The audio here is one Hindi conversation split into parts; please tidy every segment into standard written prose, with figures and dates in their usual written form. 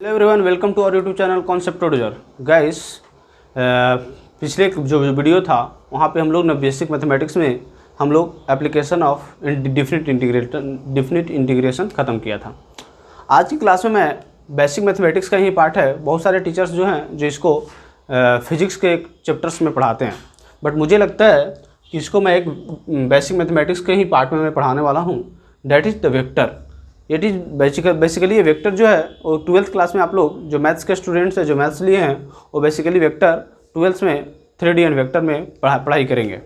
Hello everyone, welcome to our YouTube channel concept producer. Guys, पिछले जो वीडियो था वहाँ पे हम लोग ना बेसिक मैथमेटिक्स में हम लोग एप्लीकेशन ऑफ डिफिनिट इंटीग्रेशन ख़त्म किया था। आज की क्लास में मैं बेसिक मैथमेटिक्स का ही पार्ट है। बहुत सारे टीचर्स जो हैं जो इसको फिजिक्स के चैप्टर्स में पढ़ाते हैं, बट मुझे लगता है कि इसको मैं एक बेसिक मैथमेटिक्स के ही पार्ट में मैं पढ़ाने वाला हूँ। That is the vector. It is basically ये वेक्टर जो है वो 12th क्लास में आप लोग जो मैथ्स के स्टूडेंट्स हैं, जो मैथ्स लिए हैं, वो बेसिकली वेक्टर 12th में 3D एंड वेक्टर में पढ़ाई करेंगे।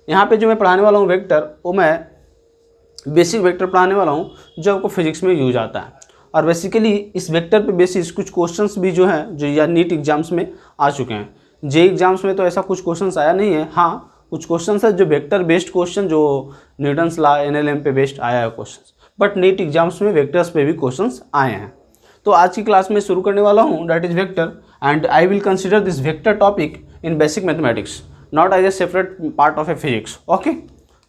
यहाँ पे जो मैं पढ़ाने वाला हूँ वेक्टर, वो मैं बेसिक वेक्टर पढ़ाने वाला हूँ जो आपको फिजिक्स में यूज आता है। और बेसिकली इस वेक्टर पे बेसिस कुछ क्वेश्चंस भी जो हैं जो या नीट एग्जाम्स में आ चुके हैं। जे एग्जाम्स में तो ऐसा कुछ क्वेश्चंस आया नहीं है। हाँ, कुछ क्वेश्चंस है जो वेक्टर बेस्ड क्वेश्चन, जो न्यूटन्स लॉ NLM पे बेस्ड आया है क्वेश्चन, बट नीट एग्जाम्स में वेक्टर्स पे भी क्वेश्चंस आए हैं। तो आज की क्लास में शुरू करने वाला हूँ, that is vector, and I will consider this vector topic in basic mathematics, not as a separate part of a physics. Okay,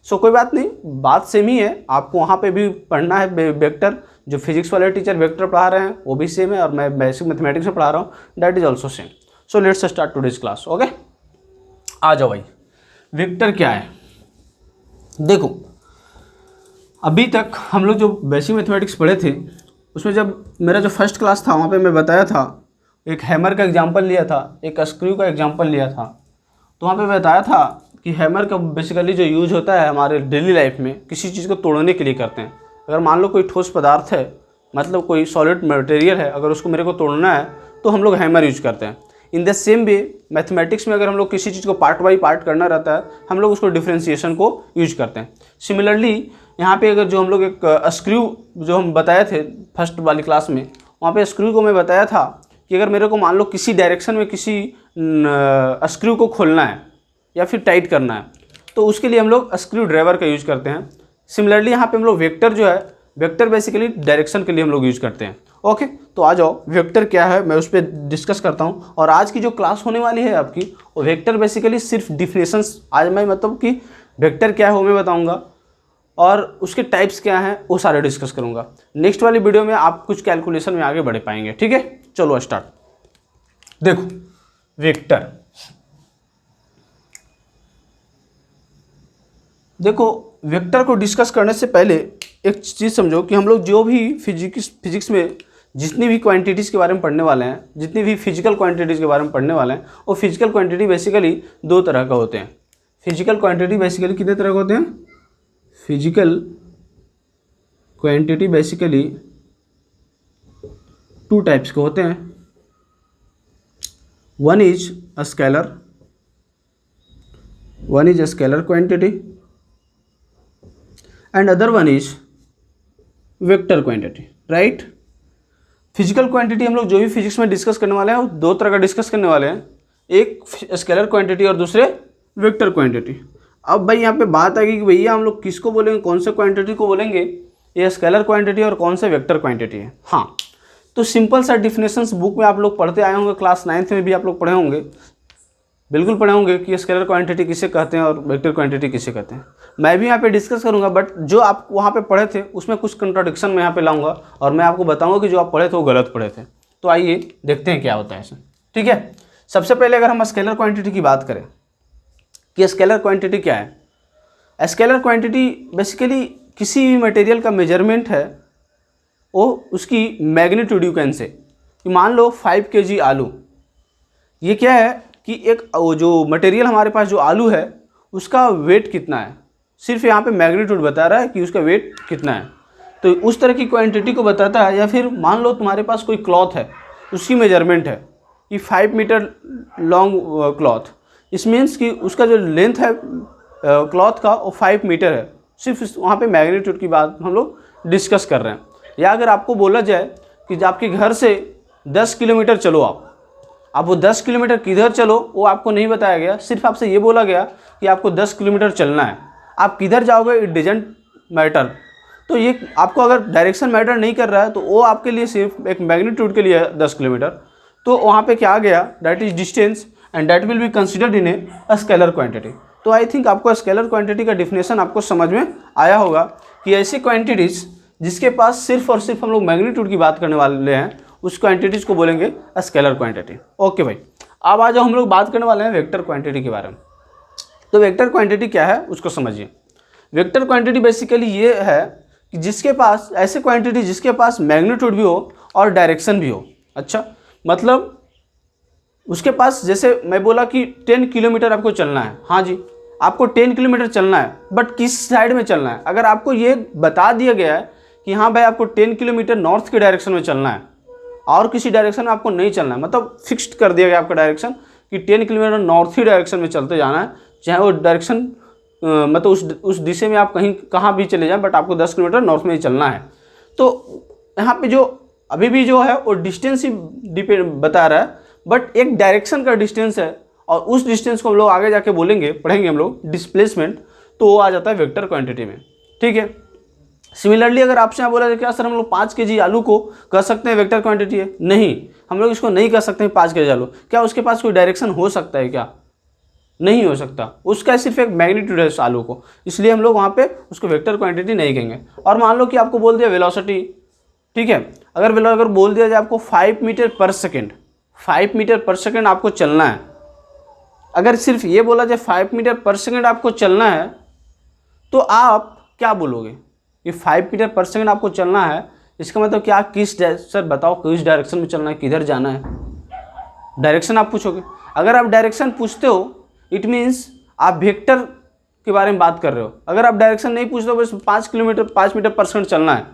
so कोई बात नहीं, बात सेम ही है। आपको वहाँ पे भी पढ़ना है वेक्टर। जो फिजिक्स वाले टीचर वेक्टर पढ़ा रहे हैं वो भी सेम है, और मैं बेसिक मैथमेटिक्स में पढ़ा रहा हूँ, that is also same. So let's start today's class. Okay, आ जाओ भाई। वेक्टर क्या है? देखो, अभी तक हम लोग जो बेसिक मैथमेटिक्स पढ़े थे उसमें जब मेरा जो फर्स्ट क्लास था वहाँ पे मैं बताया था, एक हैमर का एग्जांपल लिया था, एक स्क्रू का एग्जांपल लिया था। तो वहाँ पे बताया था कि हैमर का बेसिकली जो यूज होता है हमारे डेली लाइफ में, किसी चीज़ को तोड़ने के लिए करते हैं। अगर मान लो कोई ठोस पदार्थ है, मतलब कोई सॉलिड मटेरियल है, अगर उसको मेरे को तोड़ना है तो हम लोग हैमर यूज करते हैं। In the same way mathematics में अगर हम लोग किसी चीज़ को पार्ट बाई पार्ट करना रहता है, हम लोग उसको डिफ्रेंसिएशन को यूज करते हैं। सिमिलरली यहाँ पे अगर जो हम लोग एक स्क्रू जो हम बताए थे फर्स्ट वाली क्लास में, वहाँ पे स्क्रू को मैं बताया था कि अगर मेरे को मान लो किसी डायरेक्शन में किसी स्क्रू को खोलना है या फिर टाइट करना है, तो उसके लिए हम लोग स्क्रू ड्राइवर का यूज करते हैं। सिमिलरली यहाँ पे हम लोग वेक्टर जो है, वेक्टर बेसिकली डायरेक्शन के लिए हम लोग यूज करते हैं। ओके, तो आ जाओ, वेक्टर क्या है मैं उस पर डिस्कस करता हूँ। और आज की जो क्लास होने वाली है आपकी, वो वेक्टर बेसिकली सिर्फ डिफिनेशंस, आज मैं मतलब कि वेक्टर क्या है वो मैं बताऊँगा, और उसके टाइप्स क्या हैं वो सारे डिस्कस करूँगा। नेक्स्ट वाली वीडियो में आप कुछ कैलकुलेशन में आगे बढ़ पाएंगे। ठीक है, चलो स्टार्ट। देखो, वेक्टर, देखो वेक्टर को डिस्कस करने से पहले एक चीज़ समझो कि हम लोग जो भी फिजिक्स में जितनी भी क्वांटिटीज़ के बारे में पढ़ने वाले हैं, जितनी भी फिजिकल क्वांटिटीज़ के बारे में पढ़ने वाले हैं, वो फिजिकल क्वांटिटी बेसिकली दो तरह का होते हैं। फिजिकल क्वांटिटी बेसिकली कितने तरह के होते हैं? Physical quantity basically two types के होते हैं। One is a scalar quantity and other one is vector quantity, right. Physical quantity हम लोग जो भी फिजिक्स में डिस्कस करने वाले हैं वो दो तरह का डिस्कस करने वाले हैं, एक स्केलर क्वांटिटी और दूसरे वेक्टर क्वांटिटी। अब भाई यहाँ पे बात आएगी कि भैया हम लोग किसको बोलेंगे, कौन से क्वांटिटी को बोलेंगे, ये स्केलर क्वांटिटी और कौन से वेक्टर क्वांटिटी है। हाँ, तो सिंपल सा डिफिनेशंस बुक में आप लोग पढ़ते आए होंगे, क्लास 9th में भी आप लोग पढ़े होंगे, बिल्कुल पढ़े होंगे कि स्केलर क्वांटिटी किसे कहते हैं और वेक्टर क्वांटिटी किसे कहते हैं। मैं भी यहाँ पे डिस्कस करूँगा, बट जो आप वहाँ पे पढ़े थे उसमें कुछ कंट्राडिक्शन मैं यहाँ पे लाऊंगा और मैं आपको बताऊँगा कि जो आप पढ़े थे वो गलत पढ़े थे। तो आइए देखते हैं क्या होता है इसमें। ठीक है, सबसे पहले अगर हम स्केलर क्वांटिटी की बात करें कि स्केलर क्वांटिटी क्या है, स्केलर क्वांटिटी बेसिकली किसी भी मटेरियल का मेजरमेंट है, वो उसकी मैग्नीट्यूड, यू कैन से, मान लो 5 kg आलू। ये क्या है कि एक जो मटेरियल हमारे पास जो आलू है उसका वेट कितना है, सिर्फ यहाँ पे मैग्नीट्यूड बता रहा है कि उसका वेट कितना है। तो उस तरह की क्वांटिटी को बताता है। या फिर मान लो तुम्हारे पास कोई क्लॉथ है, उसकी मेजरमेंट है कि 5 मीटर लॉन्ग क्लॉथ, इस मीन्स कि उसका जो लेंथ है क्लॉथ का वो 5 मीटर है। सिर्फ वहाँ पे मैग्नीट्यूड की बात हम लोग डिस्कस कर रहे हैं। या अगर आपको बोला जाए कि आपके घर से 10 किलोमीटर चलो, आप वो 10 किलोमीटर किधर चलो वो आपको नहीं बताया गया, सिर्फ आपसे ये बोला गया कि आपको 10 किलोमीटर चलना है। आप किधर जाओगे इट डजंट मैटर। तो ये आपको अगर डायरेक्शन मैटर नहीं कर रहा है तो वो आपके लिए सिर्फ एक मैग्नीट्यूड के लिए 10 किलोमीटर। तो वहाँ पे क्या आ गया, that is distance and that will be considered in a scalar quantity. तो आई थिंक आपको स्केलर क्वांटिटी का डिफिनेशन आपको समझ में आया होगा कि ऐसी क्वांटिटीज़ जिसके पास सिर्फ और सिर्फ हम लोग मैग्नीट्यूड की बात करने वाले हैं उस क्वांटिटीज़ को बोलेंगे स्केलर क्वांटिटी। ओके भाई, अब आ जाओ हम लोग बात करने वाले हैं वेक्टर क्वांटिटी के बारे में। तो वेक्टर क्वांटिटी क्या है उसको समझिए। वेक्टर क्वांटिटी बेसिकली ये है कि जिसके पास ऐसे क्वांटिटी जिसके पास मैग्नीट्यूड भी हो और डायरेक्शन भी हो। अच्छा, मतलब उसके पास, जैसे मैं बोला कि 10 किलोमीटर आपको चलना है, हाँ जी आपको 10 किलोमीटर चलना है, बट किस साइड में चलना है। अगर आपको ये बता दिया गया है कि हाँ भाई आपको 10 किलोमीटर नॉर्थ के डायरेक्शन में चलना है और किसी डायरेक्शन में आपको नहीं चलना है, मतलब फिक्स्ड कर दिया गया आपका डायरेक्शन कि 10 किलोमीटर नॉर्थ ही डायरेक्शन में चलते जाना है, चाहे वो डायरेक्शन मतलब उस दिशा में आप कहाँ भी चले जाएं, बट आपको 10 किलोमीटर नॉर्थ में ही चलना है। तो यहाँ पे जो अभी भी जो है वो डिस्टेंस ही डिपेंड बता रहा है, बट एक डायरेक्शन का डिस्टेंस है और उस डिस्टेंस को हम लोग आगे जाके बोलेंगे, पढ़ेंगे हम लोग डिस्प्लेसमेंट, तो वो आ जाता है वेक्टर क्वांटिटी में। ठीक है, सिमिलरली अगर आपसे यहाँ बोला जाए क्या सर हम लोग 5 kg आलू को कह सकते हैं वेक्टर क्वांटिटी है, नहीं हम लोग इसको नहीं कह सकते हैं 5 kg आलू। क्या उसके पास कोई डायरेक्शन हो सकता है क्या? नहीं हो सकता, उसका सिर्फ एक मैग्नीट्यूड है उस आलू को, इसलिए हम लोग वहाँ पे उसको वेक्टर क्वांटिटी नहीं कहेंगे। और मान लो कि आपको बोल दिया वेलोसिटी, ठीक है, अगर बोल दिया जाए आपको 5 metre per second, 5 metre per second आपको चलना है, अगर सिर्फ ये बोला जाए 5 मीटर पर सेकेंड आपको चलना है, तो आप क्या बोलोगे कि 5 मीटर पर सेकेंड आपको चलना है, इसका मतलब क्या, सर बताओ किस डायरेक्शन में चलना है, किधर जाना है, डायरेक्शन आप पूछोगे। अगर आप डायरेक्शन पूछते हो इट मीन्स आप वेक्टर के बारे में बात कर रहे हो। अगर आप डायरेक्शन नहीं पूछते हो बस 5 मीटर पर सेकेंड चलना है,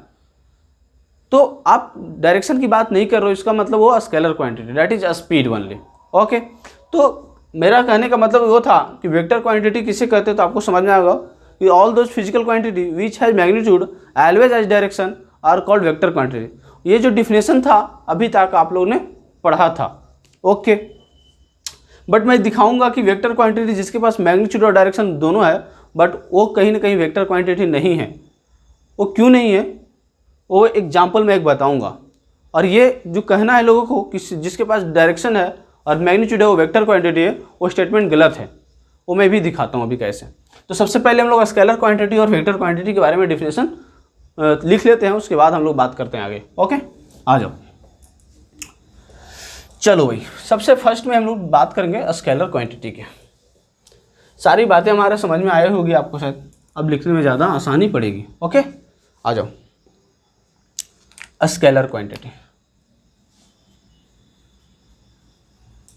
तो आप डायरेक्शन की बात नहीं कर रहे हो, इसका मतलब वो scalar quantity, that is speed only. Okay, तो मेरा कहने का मतलब वो था कि वेक्टर क्वांटिटी किसे कहते हैं, तो आपको समझ में आएगा कि all those physical quantity which has magnitude always as direction are called vector quantity. ये जो डिफिनेशन था अभी तक आप लोगों ने पढ़ा था। ओके, बट मैं दिखाऊंगा कि वेक्टर क्वांटिटी जिसके पास मैग्नीट्यूड और डायरेक्शन दोनों है, बट वो कहीं ना कहीं वेक्टर क्वांटिटी नहीं है। वो क्यों नहीं है, वो एग्जाम्पल में एक बताऊंगा। और ये जो कहना है लोगों को कि जिसके पास डायरेक्शन है और मैग्नीट्यूड है वो वेक्टर क्वांटिटी है, वो स्टेटमेंट गलत है, वो मैं भी दिखाता हूँ अभी कैसे। तो सबसे पहले हम लोग स्केलर क्वांटिटी और वेक्टर क्वांटिटी के बारे में डिफिनेशन लिख लेते हैं, उसके बाद हम लोग बात करते हैं आगे। ओके, आ जाओ। चलो भाई, सबसे फर्स्ट में हम लोग बात करेंगे स्केलर क्वांटिटी के। सारी बातें हमारे समझ में आई होगी आपको, शायद अब लिखने में ज़्यादा आसानी पड़ेगी। ओके, आ जाओ। Scalar quantity,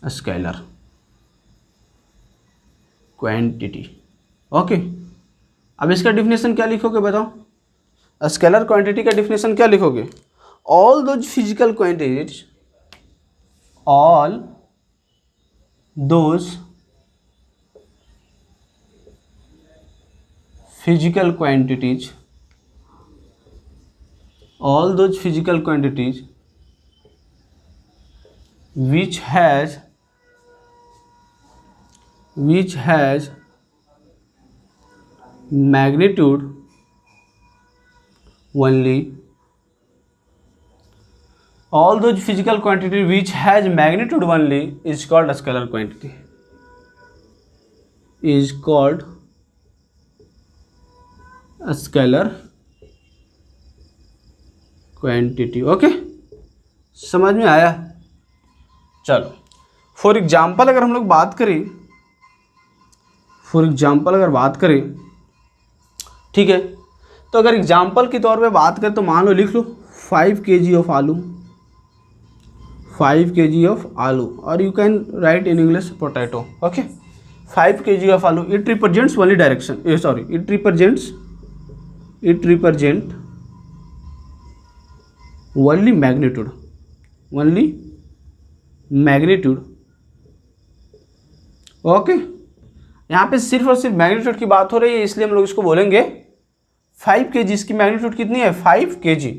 scalar quantity. Okay, अब इसका डिफिनेशन क्या लिखोगे बताओ। स्केलर क्वांटिटी का डिफिनेशन क्या लिखोगे, all those physical quantities, all those physical quantities, all those physical quantities which has magnitude only, all those physical quantity which has magnitude only is called a scalar quantity, is called a scalar quantity। Okay, समझ में आया। चलो, फॉर एग्जाम्पल अगर हम लोग बात करें, ठीक है, तो अगर एग्जाम्पल के तौर पे बात करें तो मान लो, लिख लो 5 kg ऑफ आलू, 5 kg of aloo, or you can write in English potato. Okay, 5 kg of aloo, it represents only direction, it represents only magnitude, okay. यहाँ पे सिर्फ और सिर्फ मैग्नीट्यूड की बात हो रही है, इसलिए हम लोग इसको बोलेंगे 5 kg। इसकी मैग्नीट्यूड कितनी है, 5 kg।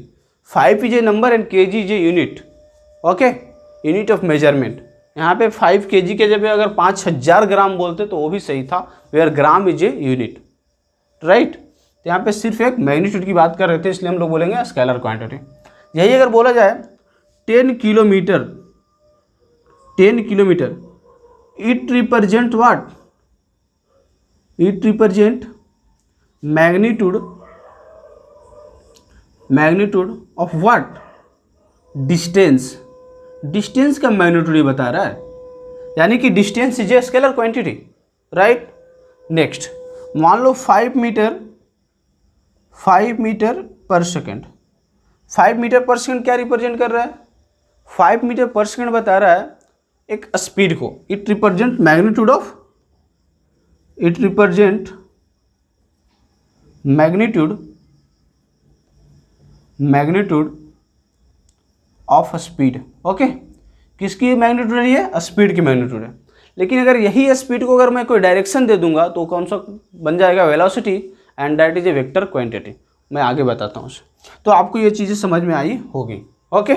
5 is a number and kg is a unit. Okay, unit of measurement. यहाँ पे 5 kg के जगह अगर 5000 ग्राम बोलते तो वो भी सही था, where gram is a unit, right. तो यहाँ पे सिर्फ एक मैग्नीट्यूड की बात कर रहे थे, इसलिए हम लोग बोलेंगे स्केलर क्वांटिटी। यही अगर बोला जाए 10 kilometre, it represent what, it represent magnitude of what, distance. Distance का मैग्नीट्यूड बता रहा है, यानी कि distance is a scalar quantity, right. Next मान लो 5 metre per second. 5 metre per second क्या रिप्रेजेंट कर रहा है? 5 मीटर पर सेकेंड बता रहा है एक स्पीड को। It represent magnitude of speed. Okay, किसकी मैग्नीट्यूड है ये? स्पीड की मैग्नीट्यूड है। लेकिन अगर यही स्पीड को अगर मैं कोई डायरेक्शन दे दूंगा तो कौन सा बन जाएगा? Velocity, and that is a vector quantity. मैं आगे बताता हूँ उसे। तो आपको ये चीज़ें समझ में आई होगी। ओके,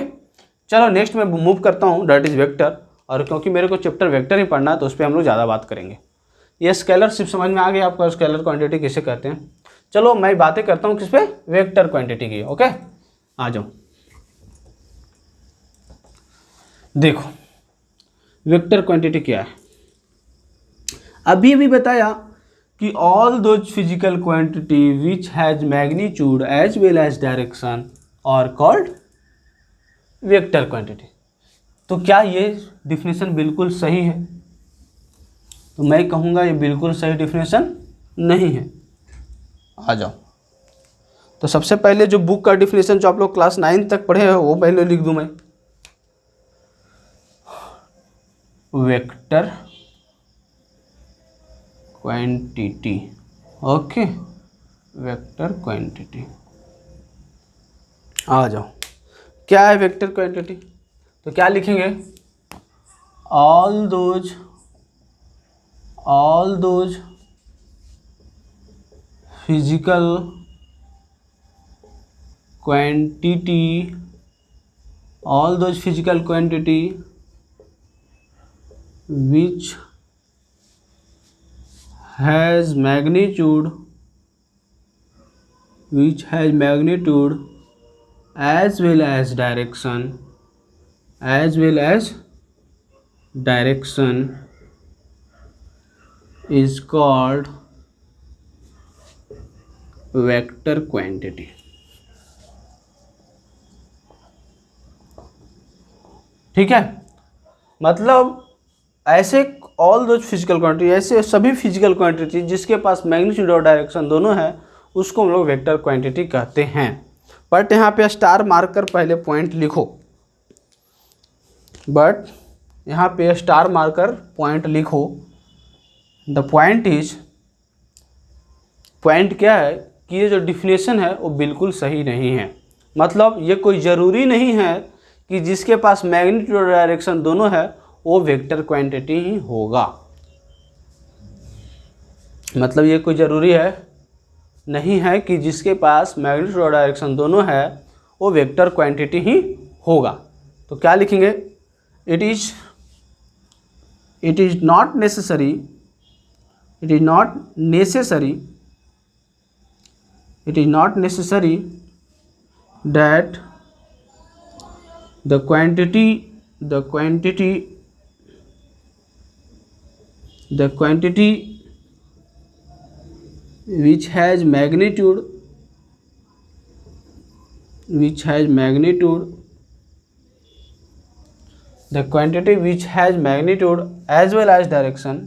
चलो नेक्स्ट मैं मूव करता हूँ, दैट इज वेक्टर। और क्योंकि मेरे को चैप्टर वेक्टर ही पढ़ना है तो उस पर हम लोग ज़्यादा बात करेंगे। ये स्केलरशिप समझ में आ गई आपको, स्केलर क्वांटिटी किसे कहते हैं। चलो मैं बातें करता हूँ किस पे? वेक्टर क्वांटिटी की। ओके, आ जाओ। देखो वेक्टर क्वांटिटी क्या है। अभी बताया कि all those physical quantity which has magnitude as well as direction are called vector quantity. तो क्या ये डिफिनेशन बिल्कुल सही है? तो मैं कहूँगा ये बिल्कुल सही डिफिनेशन नहीं है। आ जाओ। तो सबसे पहले जो बुक का डिफिनेशन जो आप लोग क्लास 9 तक पढ़े हो वो पहले लिख दूं मैं। Vector quantity. Okay, vector quantity. आ जाओ, क्या है वेक्टर क्वांटिटी? तो क्या लिखेंगे? All those physical quantity, all those physical quantity which has magnitude as well as direction is called vector quantity। ठीक है, मतलब ऐसे ऑल दोज फिजिकल क्वांटिटी, ऐसे सभी फिजिकल क्वांटिटी जिसके पास मैग्नीट्यूड और डायरेक्शन दोनों है उसको हम लोग वेक्टर क्वांटिटी कहते हैं। बट यहाँ पे स्टार मार्क कर पहले पॉइंट लिखो, बट यहाँ पे स्टार मार्कर पॉइंट लिखो। द पॉइंट क्या है कि ये जो डिफिनेशन है वो बिल्कुल सही नहीं है। मतलब ये कोई ज़रूरी नहीं है कि जिसके पास मैग्नीट्यूड और डायरेक्शन दोनों है वो वेक्टर क्वांटिटी ही होगा। मतलब ये कोई ज़रूरी है नहीं है कि जिसके पास मैग्नीट्यूड और डायरेक्शन दोनों है वो वेक्टर क्वांटिटी ही होगा। तो क्या लिखेंगे? It is not necessary that the quantity which has magnitude as well as direction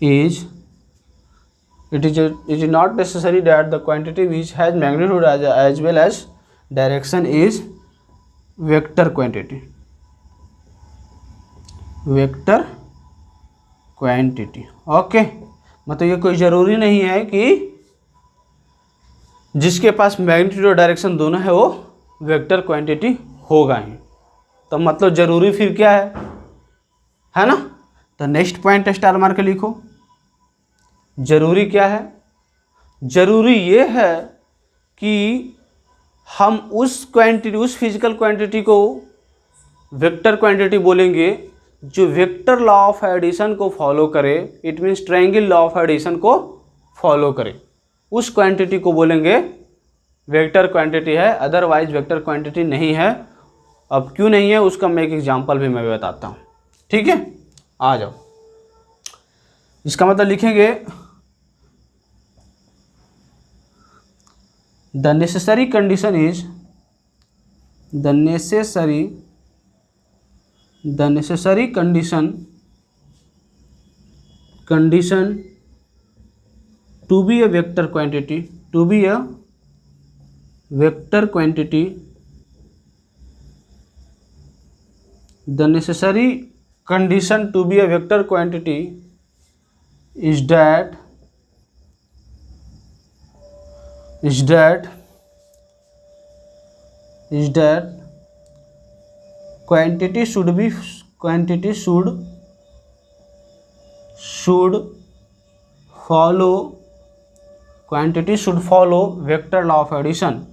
is it is not necessary that the quantity which has magnitude as well as direction is vector quantity। Okay, मतलब ये कोई ज़रूरी नहीं है कि जिसके पास मैग्नीट्यूड और डायरेक्शन दोनों है वो वेक्टर क्वांटिटी होगा ही। तो मतलब ज़रूरी फिर क्या है ना? तो नेक्स्ट पॉइंट स्टार मार के लिखो। ज़रूरी क्या है? ज़रूरी ये है कि हम उस फिजिकल क्वांटिटी को वेक्टर क्वांटिटी बोलेंगे जो वेक्टर लॉ ऑफ एडिशन को फॉलो करे। It means triangle law of addition को फॉलो करे, उस क्वांटिटी को बोलेंगे वेक्टर क्वांटिटी है। अदरवाइज वेक्टर क्वांटिटी नहीं है। अब क्यों नहीं है उसका मैं एक एग्जांपल भी मैं बताता हूँ। ठीक है, आ जाओ। इसका मतलब लिखेंगे the necessary condition is the necessary condition to be a vector quantity, to be a vector quantity, the necessary condition to be a vector quantity is that quantity should follow vector law of addition.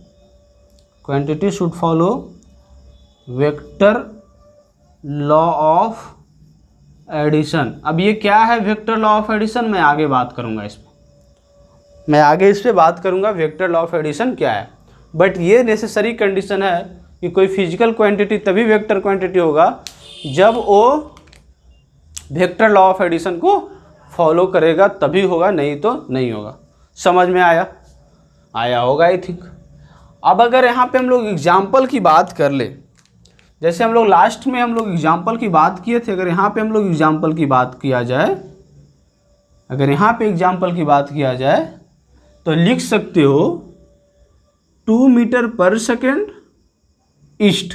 Quantity should follow vector law of addition. अब ये क्या है वेक्टर लॉ ऑफ एडिशन, मैं आगे बात करूंगा इस पे बात करूंगा वेक्टर लॉ ऑफ एडिशन क्या है। बट ये नेसेसरी कंडीशन है कि कोई फिजिकल क्वांटिटी तभी वेक्टर क्वांटिटी होगा जब वो वेक्टर लॉ ऑफ एडिशन को फॉलो करेगा, तभी होगा, नहीं तो नहीं होगा। समझ में आया होगा आई थिंक। अब अगर यहाँ पे हम लोग एग्जाम्पल की बात कर ले, जैसे हम लोग लास्ट में हम लोग एग्जाम्पल की बात किए थे, अगर यहाँ पे हम लोग एग्जाम्पल की बात किया जाए, तो लिख सकते हो 2 metre per second east.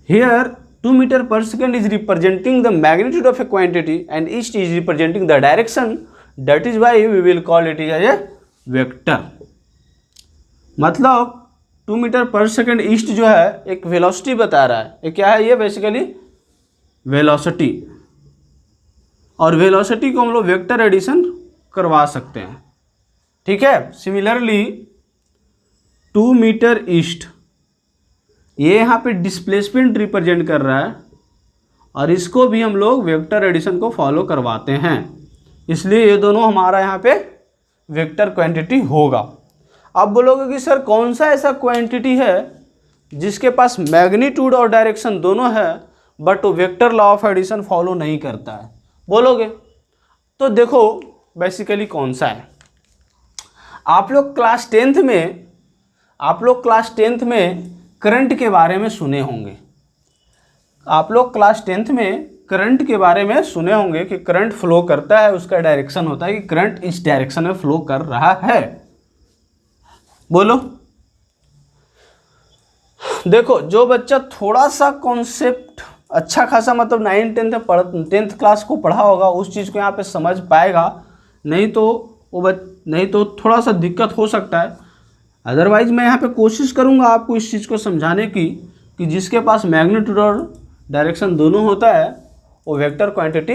Here 2 metre per second is representing the magnitude of a quantity and east is representing the direction, that is why we will call it is a vector. मतलब 2 मीटर पर सेकेंड ईस्ट जो है एक वेलोसिटी बता रहा है। ये क्या है? ये बेसिकली वेलोसिटी, और वेलोसिटी को हम लोग वेक्टर एडिशन करवा सकते हैं। ठीक है। सिमिलरली 2 मीटर ईस्ट, ये यहाँ पे डिस्प्लेसमेंट रिप्रेजेंट कर रहा है, और इसको भी हम लोग वेक्टर एडिशन को फॉलो करवाते हैं, इसलिए ये दोनों हमारा यहाँ पे वेक्टर क्वांटिटी होगा। अब बोलोगे कि सर कौन सा ऐसा क्वांटिटी है जिसके पास मैग्नीट्यूड और डायरेक्शन दोनों है बट वो vector law of addition follow नहीं करता है, बोलोगे? तो देखो बेसिकली कौन सा है। आप लोग क्लास टेंथ में करंट के बारे में सुने होंगे। कि करंट फ्लो करता है, उसका डायरेक्शन होता है कि करंट इस डायरेक्शन में फ्लो कर रहा है। बोलो। देखो जो बच्चा थोड़ा सा कॉन्सेप्ट अच्छा खासा मतलब 9-10 क्लास को पढ़ा होगा उस चीज़ को यहाँ पे समझ पाएगा, नहीं तो थोड़ा सा दिक्कत हो सकता है। अदरवाइज मैं यहाँ पे कोशिश करूँगा आपको इस चीज़ को समझाने की कि जिसके पास मैग्नीट्यूड और डायरेक्शन दोनों होता है वो वेक्टर क्वांटिटी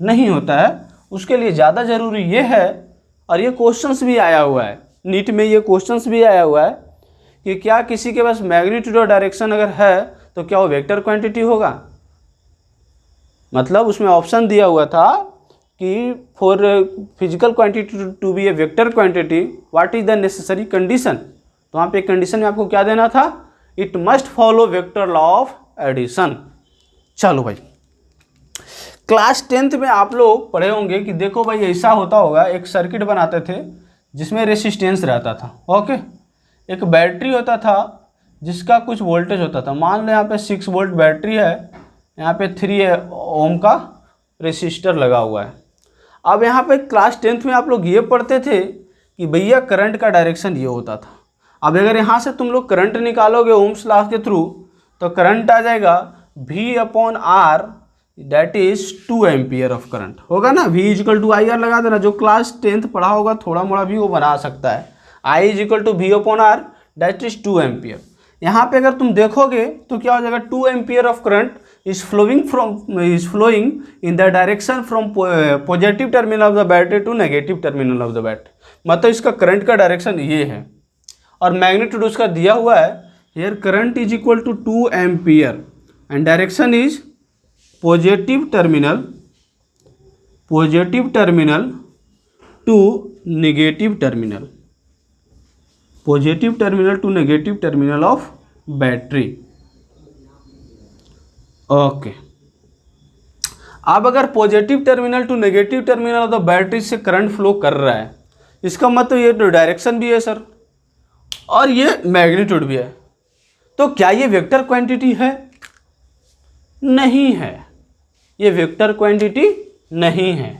नहीं होता है। उसके लिए ज़्यादा ज़रूरी ये है, और ये क्वेश्चंस भी आया हुआ है नीट में, ये क्वेश्चंस भी आया हुआ है कि क्या किसी के पास मैग्नीट्यूड और डायरेक्शन अगर है तो क्या वो वेक्टर क्वांटिटी होगा। मतलब उसमें ऑप्शन दिया हुआ था कि for physical quantity to be a vector quantity what is the necessary condition. तो वहाँ पे कंडीशन में आपको क्या देना था? It must follow vector law of addition. चलो भाई, क्लास 10th में आप लोग पढ़े होंगे कि देखो भाई ऐसा होता होगा, एक सर्किट बनाते थे जिसमें रेसिस्टेंस रहता था। ओके, एक बैटरी होता था जिसका कुछ वोल्टेज होता था। मान लो यहाँ पे 6 वोल्ट बैटरी है, यहाँ पे 3 ओम का रेसिस्टर लगा हुआ है। अब यहाँ पे क्लास 10th में आप लोग ये पढ़ते थे कि भैया करंट का डायरेक्शन ये होता था। अब अगर यहाँ से तुम लोग करंट निकालोगे ओम्स लॉ के थ्रू तो करंट आ जाएगा V/R, that is 2 ampere of current होगा ना। V = IR लगा देना, जो क्लास 10th पढ़ा होगा थोड़ा मोड़ा भी वो बना सकता है। I = V/R, that is 2 ampere. यहाँ पे अगर तुम देखोगे तो क्या हो जाएगा? 2 ampere of current is flowing in the direction from positive terminal of the battery to negative terminal of the battery. मतलब इसका करंट का डायरेक्शन ये है, और मैग्नीट्यूड उसका दिया हुआ है। Here current is equal to 2 ampere and direction is positive terminal to negative terminal, positive terminal to negative terminal of battery. Okay, अब अगर positive terminal to negative terminal of the battery से करंट फ्लो कर रहा है, इसका मतलब ये तो डायरेक्शन भी है सर और ये मैग्नीट्यूड भी है। तो क्या ये वेक्टर क्वांटिटी है? नहीं है, ये वेक्टर क्वांटिटी नहीं है।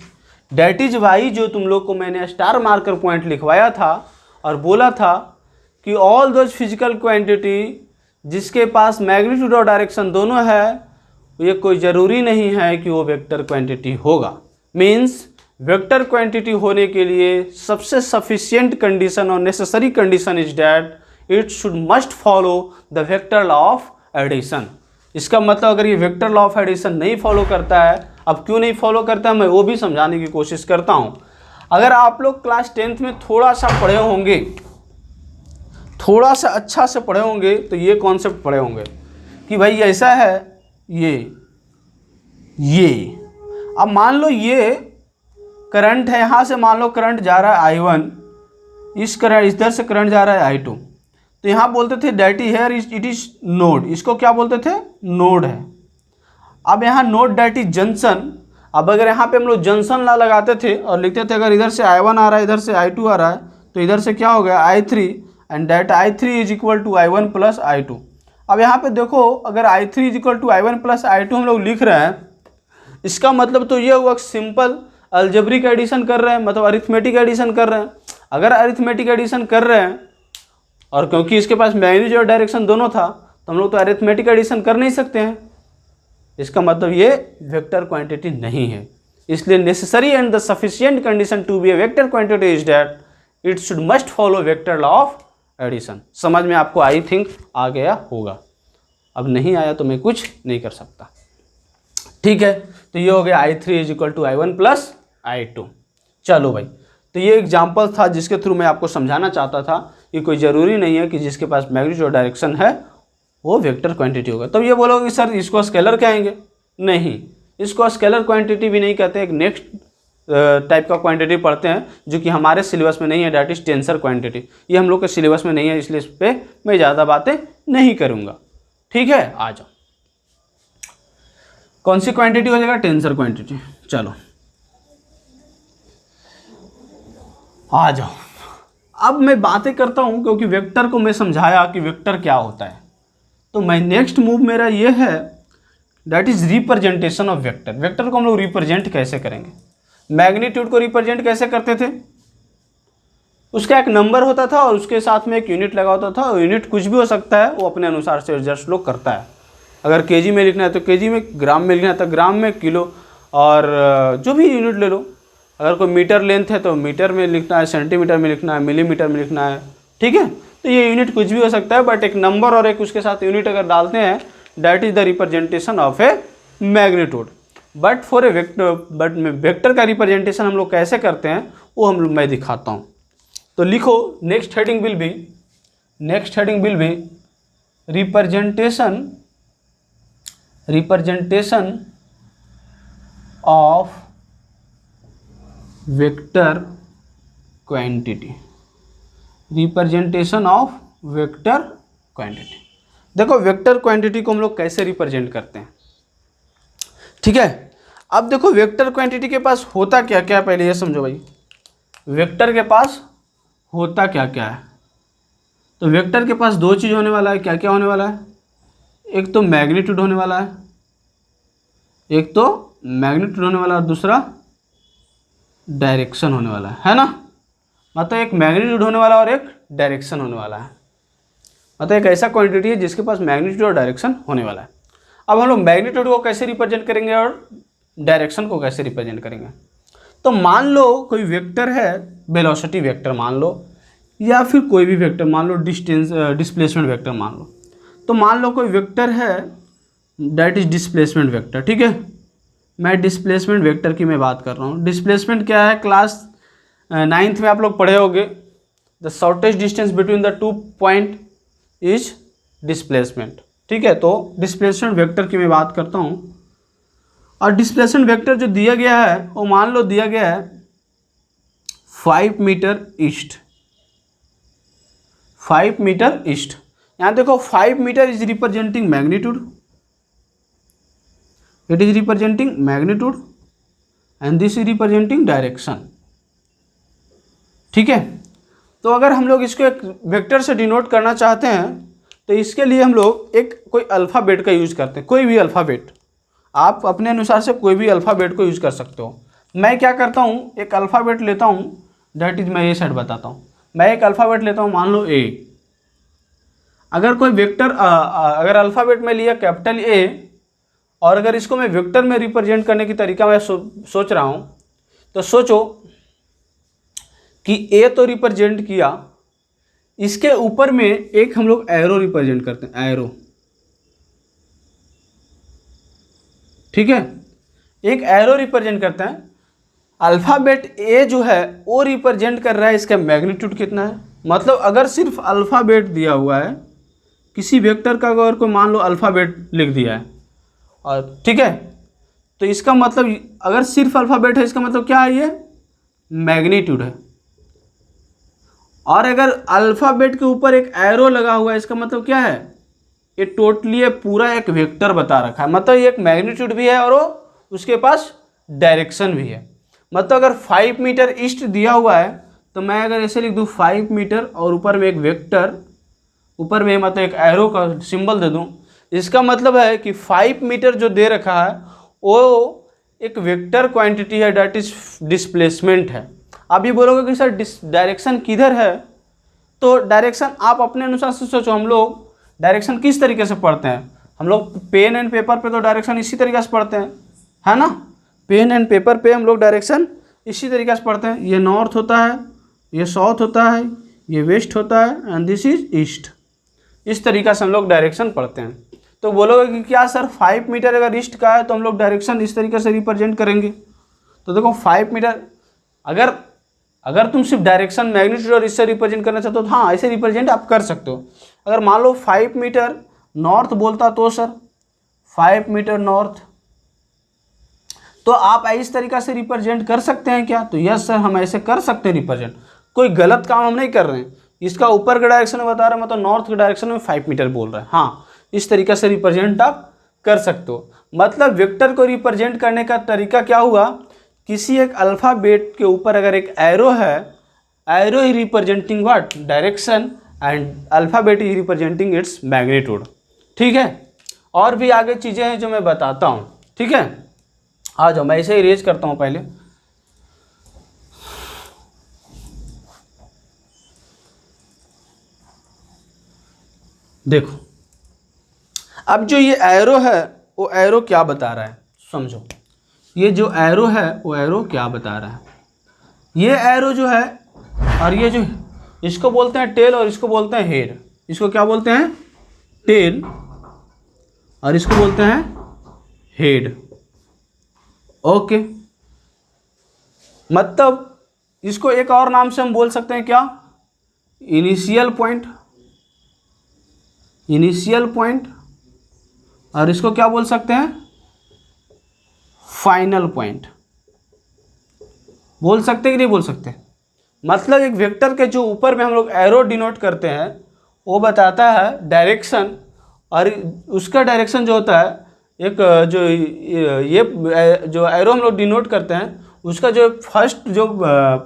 डैट इज वाई जो तुम लोग को मैंने स्टार मार्कर पॉइंट लिखवाया था और बोला था कि ऑल दोज फिजिकल क्वांटिटी जिसके पास मैग्नीट्यूड और डायरेक्शन दोनों है, ये कोई ज़रूरी नहीं है कि वो वेक्टर क्वांटिटी होगा। मीन्स वेक्टर क्वांटिटी होने के लिए सबसे सफिशिएंट कंडीशन और necessary condition is that it should must follow the vector law of addition. इसका मतलब अगर ये वेक्टर लॉ ऑफ एडिशन नहीं फॉलो करता है, अब क्यों नहीं फॉलो करता है मैं वो भी समझाने की कोशिश करता हूँ। अगर आप लोग क्लास 10th में थोड़ा सा पढ़े होंगे, थोड़ा सा अच्छा से पढ़े होंगे, तो ये कॉन्सेप्ट पढ़े होंगे कि भाई ऐसा है ये अब मान लो ये करंट है, यहाँ से मान लो करंट जा रहा है I1, इस करंट इधर से करंट जा रहा है I2, तो यहाँ बोलते थे that here it is node, इसको क्या बोलते थे? नोड है। अब यहाँ नोड डैट इज जंक्शन। अब अगर यहाँ पे हम लोग जंक्शन ला लगाते थे और लिखते थे अगर इधर से I1 आ रहा है, इधर से I2 आ रहा है, तो इधर से क्या हो गया I3 and that I3 is equal to I1 plus I2। अब यहाँ पे देखो अगर I3 is equal to I1 plus I2 हम लोग लिख रहे हैं, इसका मतलब तो ये हुआ सिंपल अलजेब्रिक एडिशन कर रहे हैं, मतलब अरिथमेटिक एडिशन कर रहे हैं। अगर अरिथमेटिक एडिशन कर रहे हैं और क्योंकि इसके पास मैग्नीट्यूड और डायरेक्शन दोनों था, तो हम लोग तो अरिथमेटिक एडिशन कर नहीं सकते हैं। इसका मतलब ये वेक्टर क्वांटिटी नहीं है। इसलिए necessary and the sufficient condition to be a vector quantity is that it should must follow vector law of addition. समझ में आपको आई थिंक आ गया होगा। अब नहीं आया तो मैं कुछ नहीं कर सकता। ठीक है, तो ये हो गया I3 is equal to I1 plus I2। चलो भाई, तो ये एग्जाम्पल था जिसके थ्रू मैं आपको समझाना चाहता था कि कोई ज़रूरी नहीं है कि जिसके पास मैग्नीट्यूड और डायरेक्शन है वो वेक्टर क्वांटिटी होगा। तब ये बोलोगे सर इसको स्केलर कहेंगे? नहीं, इसको स्केलर क्वांटिटी भी नहीं कहते। एक नेक्स्ट टाइप का क्वांटिटी पढ़ते हैं जो कि हमारे सिलेबस में नहीं है, डैट इज टेंसर क्वांटिटी। ये हम लोग के सिलेबस में नहीं है, इसलिए इस पर मैं ज़्यादा बातें नहीं करूँगा। ठीक है, आ जाओ। कौन सी क्वांटिटी हो जाएगा? Tensor quantity. चलो आ जाओ। अब मैं बातें करता हूं क्योंकि वेक्टर को मैं समझाया कि वेक्टर क्या होता है, तो मैं नेक्स्ट मूव मेरा ये है that is representation of vector. Vector को हम लोग रिप्रेजेंट कैसे करेंगे? मैग्नीट्यूड को रिप्रेजेंट कैसे करते थे? उसका एक नंबर होता था और उसके साथ में एक यूनिट लगा होता था, और यूनिट कुछ भी हो सकता है, वो अपने अनुसार से एडजस्ट लोग करता है। अगर केजी में लिखना है तो केजी में, ग्राम में लिखना है तो ग्राम में, किलो, और जो भी यूनिट ले लो। अगर कोई मीटर लेंथ है तो मीटर में लिखना है, सेंटीमीटर में लिखना है, मिलीमीटर में लिखना है। ठीक है, तो ये यूनिट कुछ भी हो सकता है, बट एक नंबर और एक उसके साथ यूनिट अगर डालते हैं, that is the representation of A magnitude. But for a vector, but vector का रिप्रेजेंटेशन हम लोग कैसे करते हैं वो मैं दिखाता हूँ। तो लिखो, next heading will be representation of vector quantity. Representation of vector quantity. देखो वेक्टर क्वांटिटी को हम लोग कैसे रिप्रेजेंट करते हैं। ठीक है, अब देखो वेक्टर क्वांटिटी के पास होता क्या क्या, पहले ये समझो भाई। वेक्टर के पास होता क्या क्या है? तो वेक्टर के पास दो चीज़ होने वाला है। क्या क्या होने वाला है? एक तो मैग्नीट्यूड होने वाला है, और दूसरा डायरेक्शन होने वाला है ना। मतलब एक मैग्नीट्यूड होने वाला और एक डायरेक्शन होने वाला है। मतलब एक ऐसा क्वांटिटी है जिसके पास मैग्नीट्यूड और डायरेक्शन होने वाला है। अब हम लोग मैग्नीट्यूड को कैसे रिप्रेजेंट करेंगे और डायरेक्शन को कैसे रिप्रेजेंट करेंगे? तो मान लो कोई वेक्टर है, वेलोसिटी वेक्टर मान लो, या फिर कोई भी वेक्टर मान लो, डिस्प्लेसमेंट वेक्टर मान लो। तो मान लो कोई वेक्टर है दैट इज डिस्प्लेसमेंट वेक्टर। ठीक है, मैं डिस्प्लेसमेंट वेक्टर की मैं बात कर रहा हूँ। डिस्प्लेसमेंट क्या है? क्लास 9th में आप लोग पढ़े होंगे, the shortest distance between the 2 point is displacement. ठीक है, तो डिस्प्लेसमेंट वेक्टर की मैं बात करता हूँ। और डिस्प्लेसमेंट वेक्टर जो दिया गया है वो मान लो दिया गया है 5 मीटर ईस्ट। 5 metre east. यहाँ देखो 5 metre is representing magnitude, it is representing magnitude and this is representing direction। ठीक है। तो अगर हम लोग इसको एक वेक्टर से डिनोट करना चाहते हैं तो इसके लिए हम लोग एक कोई अल्फ़ाबेट का यूज़ करते हैं, कोई भी अल्फ़ाबेट, आप अपने अनुसार से कोई भी अल्फ़ाबेट को यूज़ कर सकते हो। मैं क्या करता हूँ, एक अल्फ़ाबेट लेता हूँ, दैट इज़ मैं ये साइड बताता हूँ। मैं एक अल्फ़ाबेट लेता हूँ, मान लो ए। अगर कोई वेक्टर अगर अल्फ़ाबेट में लिया कैपिटल ए, और अगर इसको मैं वेक्टर में रिप्रेजेंट करने की तरीका मैं सोच रहा हूँ, तो सोचो कि ए तो रिप्रेजेंट किया, इसके ऊपर में एक हम लोग एरो रिप्रेजेंट करते हैं, एरो, ठीक है, एक एरो रिप्रेजेंट करते हैं। अल्फ़ाबेट ए जो है वो रिप्रेजेंट कर रहा है इसका मैग्नीट्यूड कितना है। मतलब अगर सिर्फ अल्फ़ाबेट दिया हुआ है किसी वेक्टर का, अगर कोई मान लो अल्फ़ाबेट लिख दिया है और ठीक है, तो इसका मतलब अगर सिर्फ अल्फ़ाबेट है इसका मतलब क्या है, ये मैग्नीट्यूड है। और अगर अल्फ़ाबेट के ऊपर एक एरो लगा हुआ है इसका मतलब क्या है, ये टोटली ये पूरा एक वेक्टर बता रखा है। मतलब ये एक मैग्नीट्यूड भी है और वो उसके पास डायरेक्शन भी है। मतलब अगर 5 मीटर ईस्ट दिया हुआ है तो मैं अगर ऐसे लिख दूँ 5 मीटर और ऊपर में एक वेक्टर, ऊपर में मतलब एक एरो का सिंबल दे दूँ, इसका मतलब है कि 5 मीटर जो दे रखा है वो एक वेक्टर क्वांटिटी है, डैट इज डिस्प्लेसमेंट है। आप ये बोलोगे कि सर डायरेक्शन किधर है, तो डायरेक्शन आप अपने अनुसार से सोचो। हम लोग डायरेक्शन किस तरीके से पढ़ते हैं, हम लोग पेन एंड पेपर पे तो डायरेक्शन इसी तरीके से पढ़ते हैं, है ना। पेन एंड पेपर पे हम लोग डायरेक्शन इसी तरीके से पढ़ते हैं। ये नॉर्थ होता है, ये साउथ होता है, ये वेस्ट होता है एंड दिस इज ईस्ट। इस तरीक़ा से हम लोग डायरेक्शन पढ़ते हैं। तो बोलोगे कि क्या सर 5 मीटर अगर ईस्ट का है तो हम लोग डायरेक्शन इस तरीके से रिप्रेजेंट करेंगे। तो देखो 5 मीटर अगर तुम सिर्फ डायरेक्शन मैग्नीट्यूड और इससे रिप्रेजेंट करना चाहते हो तो हाँ ऐसे रिप्रेजेंट आप कर सकते हो। अगर मान लो 5 मीटर नॉर्थ बोलता तो सर 5 मीटर नॉर्थ, तो आप इस तरीक़ा से रिप्रेजेंट कर सकते हैं क्या, तो यस सर हम ऐसे कर सकते हैं रिप्रेजेंट। कोई गलत काम हम नहीं कर रहे हैं, इसका ऊपर का डायरेक्शन में बता रहा है, मतलब नॉर्थ के डायरेक्शन में 5 मीटर बोल रहा है। हाँ इस तरीक़े से रिप्रेजेंट आप कर सकते हो। मतलब वेक्टर को रिप्रेजेंट करने का तरीका क्या हुआ, किसी एक अल्फ़ाबेट के ऊपर अगर एक एरो है, arrow is representing what, direction, and alphabet is representing its magnitude. ठीक है, और भी आगे चीज़ें हैं जो मैं बताता हूँ। ठीक है, आ जाओ मैं इसे इरेज करता हूँ पहले। देखो अब जो ये एरो है वो एरो क्या बता रहा है, समझो। ये जो एरो है वो एरो क्या बता रहा है, ये एरो जो है और ये जो, इसको बोलते हैं टेल और इसको बोलते हैं हेड। इसको क्या बोलते हैं, टेल, और इसको बोलते हैं हेड। ओके, मतलब इसको एक और नाम से हम बोल सकते हैं क्या, इनिशियल पॉइंट, इनिशियल पॉइंट, और इसको क्या बोल सकते हैं, फाइनल पॉइंट। बोल सकते कि नहीं बोल सकते। मतलब एक वेक्टर के जो ऊपर में हम लोग एरो डिनोट करते हैं वो बताता है डायरेक्शन, और उसका डायरेक्शन जो होता है एक जो ये जो एरो हम लोग डिनोट करते हैं उसका जो फर्स्ट जो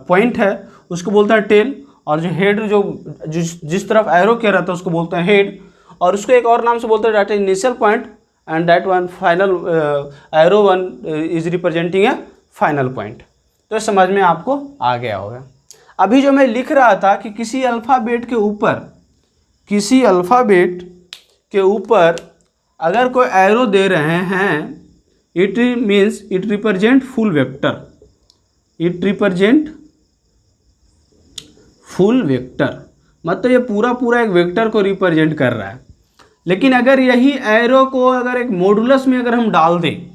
पॉइंट है उसको बोलते हैं टेल, और जो हेड जो जिस तरफ एरो किया रहता है उसको बोलते हैं हेड, और उसको एक और नाम से बोलते हैं that initial point, and that one final arrow one is representing a final point. तो समझ में आपको आ गया होगा। अभी जो मैं लिख रहा था कि किसी अल्फ़ाबेट के ऊपर, किसी अल्फ़ाबेट के ऊपर अगर कोई एरो दे रहे हैं, it means it represent full vector, it represent full vector. मतलब ये पूरा एक वेक्टर को रिप्रेजेंट कर रहा है। लेकिन अगर यही एरो को अगर एक मॉडुलस में अगर हम डाल दें,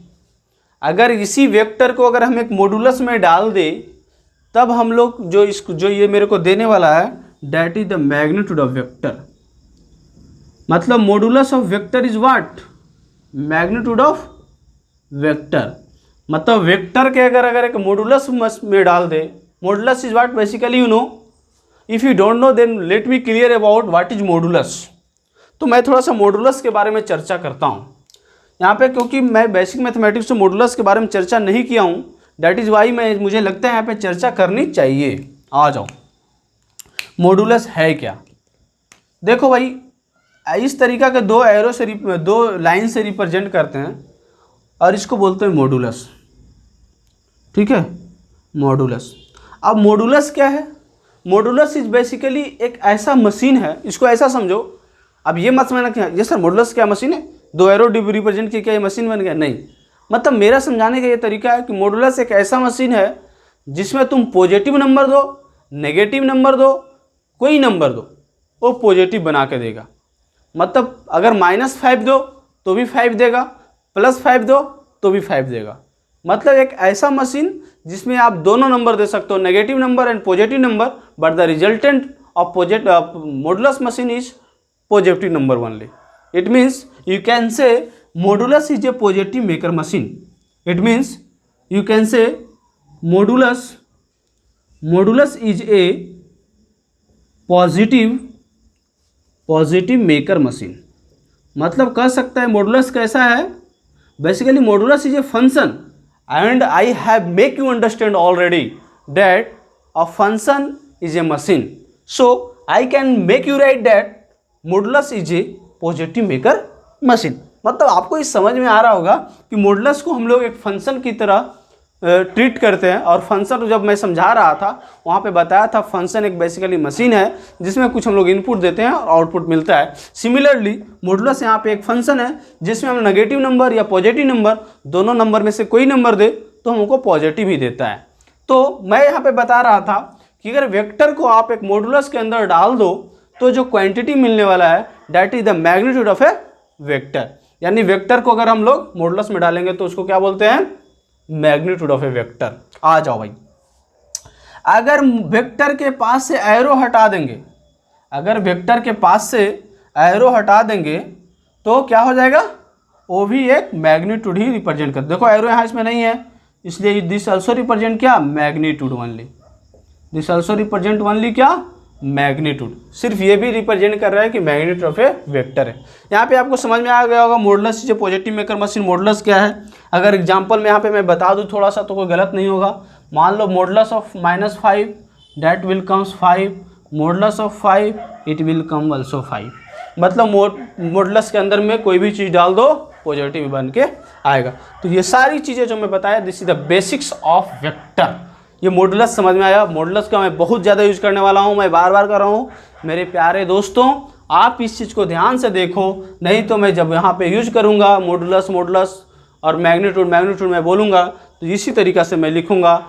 अगर इसी वेक्टर को अगर हम एक मॉडुलस में डाल दें, तब हम लोग जो ये मेरे को देने वाला है that is the magnitude of vector. मतलब modulus of vector is what, magnitude of vector. मतलब वेक्टर के अगर एक मॉडुलस में डाल दे, modulus is what basically you know, if you don't know then let me clear about what is modulus. तो मैं थोड़ा सा मॉडुलस के बारे में चर्चा करता हूँ यहाँ पे, क्योंकि मैं बेसिक मैथमेटिक्स में मॉडुलस के बारे में चर्चा नहीं किया हूँ, दैट इज़ वाई मुझे लगता है यहाँ पे चर्चा करनी चाहिए। आ जाओ मॉडुलस है क्या? देखो भाई, इस तरीका के दो लाइन से रिप्रेजेंट करते हैं और इसको बोलते हैं मॉडुलस। ठीक है, मॉडुलस। अब मॉडुलस क्या है? मॉडुलस इज बेसिकली एक ऐसा मशीन है, इसको ऐसा समझो। अब ये मत समझना कि ये सर मॉडुलस क्या मशीन है, दो एरो रिप्रेजेंट की क्या ये मशीन बन गया? नहीं, मतलब मेरा समझाने का ये तरीका है कि मॉडुलस एक ऐसा मशीन है जिसमें तुम पॉजिटिव नंबर दो, नेगेटिव नंबर दो, कोई नंबर दो, वो पॉजिटिव बना के देगा। मतलब अगर -5 दो तो भी 5 देगा, +5 दो तो भी 5 देगा। मतलब एक ऐसा मशीन जिसमें आप दोनों नंबर दे सकते हो, negative number and positive number, but the resultant of modulus machine is positive number only. It means you can say modulus is a positive maker machine. It means you can say modulus is a positive maker machine. मतलब कह सकता है मॉडुलस कैसा है? Basically modulus is a function and I have make you understand already that a function is a machine, so I can make you write that modulus is a positive maker machine। मतलब आपको इस समझ में आ रहा होगा कि मॉडुलस को हम लोग एक फंक्शन की तरह ट्रीट करते हैं। और फंक्शन जब मैं समझा रहा था वहाँ पे बताया था फंक्शन एक बेसिकली मशीन है जिसमें कुछ हम लोग इनपुट देते हैं और आउटपुट मिलता है। सिमिलरली मॉडुलस यहाँ पे एक फंक्शन है जिसमें हम नेगेटिव नंबर या पॉजिटिव नंबर, दोनों नंबर में से कोई नंबर दे तो हमको पॉजिटिव ही देता है। तो मैं यहाँ पे बता रहा था कि अगर वेक्टर को आप एक मॉडुलस के अंदर डाल दो तो जो क्वांटिटी मिलने वाला है that is the magnitude of a vector. यानी वेक्टर को अगर हम लोग मॉडुलस में डालेंगे तो उसको क्या बोलते हैं? Magnitude of a vector. आ जाओ भाई, अगर वेक्टर के पास से एरो हटा देंगे, अगर वेक्टर के पास से एरो हटा देंगे तो क्या हो जाएगा? वो भी एक मैग्नीट्यूड ही रिप्रेजेंट कर। देखो एरो यहाँ इसमें नहीं है, इसलिए दिस आल्सो रिप्रेजेंट क्या? Magnitude only. This also represent only क्या? मैग्नीट्यूड। सिर्फ ये भी रिप्रेजेंट कर रहा है कि मैग्नीट्यूड ऑफ ए वेक्टर है। यहाँ पे आपको समझ में आ गया होगा मॉडुलस जो पॉजिटिव मेकर मशीन मॉडुलस क्या है। अगर एग्जांपल में यहाँ पे मैं बता दूँ थोड़ा सा तो कोई गलत नहीं होगा। मान लो modulus of -5 that will comes 5, modulus of 5 it will come also 5। मतलब मॉडुलस के अंदर में कोई भी चीज़ डाल दो पॉजिटिव बन के आएगा। तो ये सारी चीज़ें जो मैं बताया this is the basics of vector. ये मॉडुलस समझ में आया। मॉडुलस का मैं बहुत ज़्यादा यूज करने वाला हूँ, मैं बार बार कर रहा हूँ। मेरे प्यारे दोस्तों आप इस चीज़ को ध्यान से देखो, नहीं तो मैं जब यहाँ पे यूज करूँगा मॉडुलस और मैग्नीट्यूड मैं बोलूँगा तो इसी तरीक़ा से मैं लिखूँगा